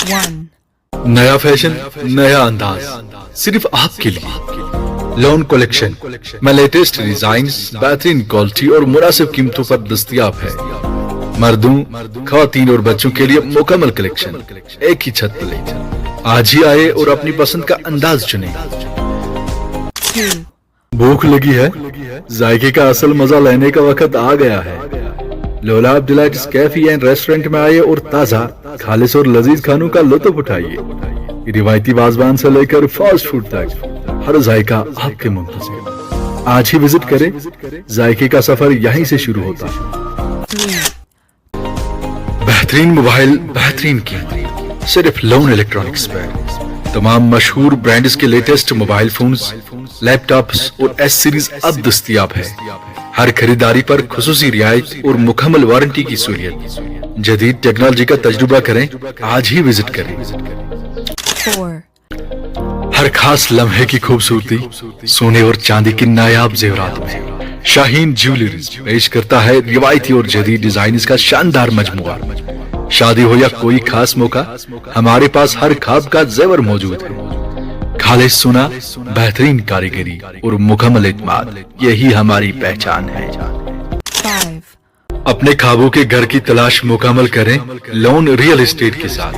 1. नया फैशन, नया अंदाज, सिर्फ आपके लिए लोन कलेक्शन में लेटेस्ट डिजाइन्स, बेहतरीन क्वालिटी और मुनासिब कीमतों पर दस्तयाब है। मर्दों, खवातीन और बच्चों के लिए मुकम्मल कलेक्शन एक ही छत तले। आज ही आए और अपनी पसंद का अंदाज चुनें। 2. भूख लगी है, जायके का असल मजा लेने का वक्त आ गया है। Lolab delights cafe and restaurant में आइए और ताजा, खालिस और लजीज खानों का लुत्फ उठाइए। रिवायती वाजवान से लेकर फास्ट फूड तक हर जायका आपके मुंतज़िर। आज ही विजिट करें, जायके का सफर यहीं से शुरू होता है। 3. बेहतरीन मोबाइल, बेहतरीन कीमत, सिर्फ लोन इलेक्ट्रॉनिक्स पर। तमाम मशहूर ब्रांड्स के लेटेस्ट मोबाइल फोन्स, लैपटॉप्स और एस सीरीज अब दस्तयाब है। हर खरीदारी पर खुसूसी रियायत और मुकम्मल वारंटी की सहूलियत। जदीद टेक्नोलॉजी का तजुर्बा करें, आज ही विजिट करें। 4. हर खास लम्हे की खूबसूरती सोने और चांदी की नायाब जेवरात में शाहीन ज्वेलरीज पेश करता है रिवायती और जदीद डिजाइन का शानदार मजमुआ। शादी हो या कोई खास मौका, हमारे पास हर खाब का जेवर मौजूद है। खालिस सोना, बेहतरीन कारीगरी और मुकम्मल इत्मीनान, यही हमारी पहचान है। 5. अपने ख्वाबों के घर की तलाश मुकम्मल करें लोन रियल एस्टेट के साथ।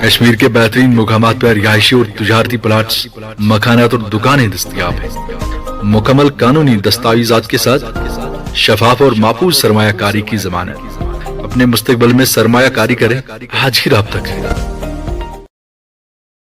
कश्मीर के बेहतरीन मुकामात पर रिहायशी और तिजारती प्लाट्स, मकानात और दुकानें दस्तयाब हैं। मुकम्मल कानूनी दस्तावेजात के साथ शफाफ और मापूज सरमायाकारी की जमानत। अपने मुस्तकबिल में सरमायाकारी करें, आज ही राब्ता करें।